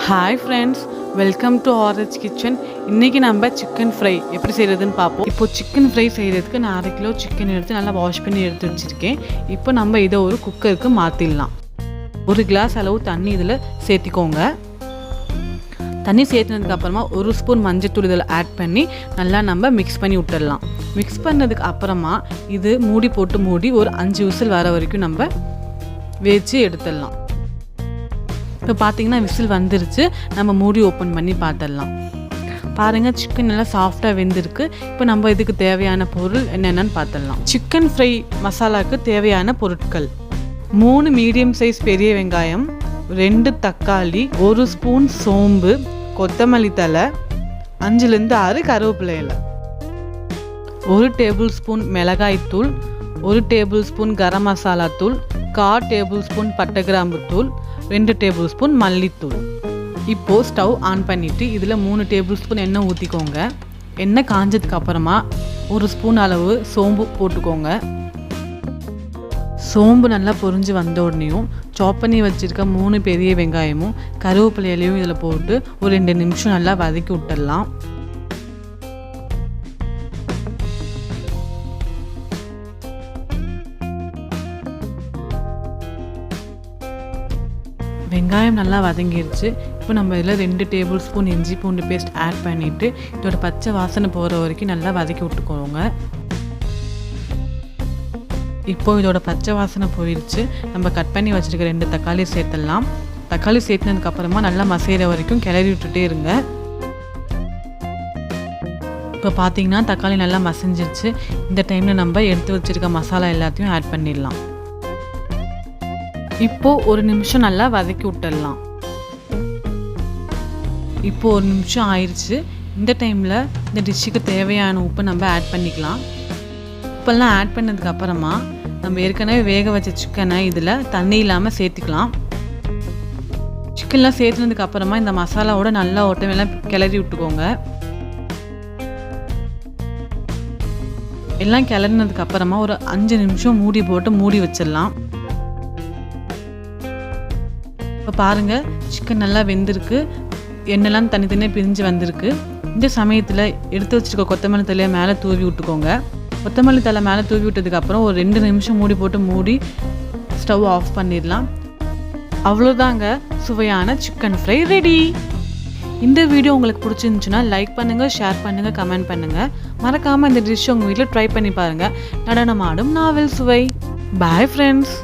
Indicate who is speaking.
Speaker 1: Hi friends, welcome to RH kitchen. இன்றைக்கி நம்ம chicken fry எப்படி செய்கிறதுன்னு பார்ப்போம். இப்போ சிக்கன் ஃப்ரை செய்கிறதுக்கு நான் 1/2 கிலோ சிக்கன் எடுத்து நல்லா வாஷ் பண்ணி எடுத்து வச்சுருக்கேன். இப்போ நம்ம இதை ஒரு குக்கருக்கு மாற்றிடலாம். 1 கிளாஸ் அளவு தண்ணி இதில் சேர்த்திக்கோங்க. தண்ணி சேர்த்துனதுக்கப்புறமா 1 ஸ்பூன் மஞ்சள்தூள் இதில் ஆட் பண்ணி நல்லா நம்ம மிக்ஸ் பண்ணி விட்டுடலாம். மிக்ஸ் பண்ணதுக்கு அப்புறமா இது மூடி ஒரு 5 விசில் வர வரைக்கும் நம்ம வேச்சு எடுத்துடலாம். இப்போ பார்த்தீங்கன்னா விசில் வந்துருச்சு. நம்ம மூடி ஓப்பன் பண்ணி பார்த்துடலாம். பாருங்கள், சிக்கன் நல்லா சாஃப்டாக வெந்திருக்கு. இப்போ நம்ம இதுக்கு தேவையான பொருள் என்னென்னு பார்த்துடலாம். சிக்கன் ஃப்ரை மசாலாவுக்கு தேவையான பொருட்கள்: 3 மீடியம் சைஸ் பெரிய வெங்காயம், 2 தக்காளி, 1 ஸ்பூன் சோம்பு, கொத்தமல்லி தழை, 5லேருந்து 6 கருவேப்பிலை இலை, 1 டேபிள் ஸ்பூன் மிளகாய்த்தூள், 1 டேபிள் ஸ்பூன் கரம் மசாலா தூள், 1/4 டேபிள் ஸ்பூன் பட்டை கிராம்பு தூள், 2 டேபிள் ஸ்பூன் மல்லித்தூள். இப்போது ஸ்டவ் ஆன் பண்ணிவிட்டு இதில் 3 டேபிள் ஸ்பூன் எண்ணெய் ஊற்றிக்கோங்க. எண்ணெய் காஞ்சதுக்கு அப்புறமா 1 ஸ்பூன் அளவு சோம்பு போட்டுக்கோங்க. சோம்பு நல்லா பொரிஞ்சு வந்த உடனேயும் சாப் பண்ணி வச்சுருக்க 3 பெரிய வெங்காயமும் கருவேப்பிலையிலையும் இதில் போட்டு ஒரு 2 நிமிஷம் நல்லா வதக்கி விட்டுடலாம். வெங்காயம் நல்லா வதங்கிருச்சு. இப்போ நம்ம இதில் 2 டேபிள் ஸ்பூன் இஞ்சி பூண்டு பேஸ்ட் ஆட் பண்ணிவிட்டு இதோட பச்சை வாசனை போகிற வரைக்கும் நல்லா வதக்கி விட்டுக்கோங்க. இப்போது இதோட பச்சை வாசனை போயிடுச்சு. நம்ம கட் பண்ணி வச்சுருக்க 2 தக்காளி சேர்த்துடலாம். தக்காளி சேர்த்துனதுக்கப்புறமா நல்லா மசிகிற வரைக்கும் கிளறி விட்டுட்டே இருங்க. இப்போ பார்த்தீங்கன்னா தக்காளி நல்லா மசிஞ்சிருச்சு. இந்த டைமில் நம்ம எடுத்து வச்சுருக்க மசாலா எல்லாத்தையும் ஆட் பண்ணிடலாம். இப்போது 1 நிமிஷம் நல்லா வதக்கி விட்டுடலாம். இப்போது 1 நிமிஷம் ஆயிடுச்சு. இந்த டைமில் இந்த டிஷ்ஷுக்கு தேவையான உப்பு நம்ம ஆட் பண்ணிக்கலாம். உப்பெல்லாம் ஆட் பண்ணதுக்கப்புறமா நம்ம ஏற்கனவே வேக வச்ச சிக்கனை இதில் தண்ணி இல்லாமல் சேர்த்துக்கலாம். சிக்கன்லாம் சேர்த்துனதுக்கப்புறமா இந்த மசாலாவோட நல்லா ஒட்டமெல்லாம் கிளறி விட்டுக்கோங்க. எல்லாம் கிளறினதுக்கப்புறமா ஒரு 5 நிமிஷம் மூடி வச்சிடலாம். இப்போ பாருங்கள், சிக்கன் நல்லா வெந்திருக்கு. எண்ணெய்லாம் தனித்தனியாக பிரிஞ்சு வந்திருக்கு. இந்த சமயத்தில் எடுத்து வச்சுருக்க கொத்தமல்லி தழையை மேலே தூவி விட்டுக்கோங்க. கொத்தமல்லி தழை மேலே தூவி விட்டதுக்கப்புறம் ஒரு 2 நிமிஷம் மூடி ஸ்டவ் ஆஃப் பண்ணிடலாம். அவ்வளோதாங்க, சுவையான சிக்கன் ஃப்ரை ரெடி. இந்த வீடியோ உங்களுக்கு பிடிச்சிருந்துச்சுன்னா லைக் பண்ணுங்கள், ஷேர் பண்ணுங்கள், கமெண்ட் பண்ணுங்கள். மறக்காமல் இந்த டிஷ் உங்கள் வீட்டில் ட்ரை பண்ணி பாருங்கள். நடனமாடும் நாவல் சுவை. Bye friends.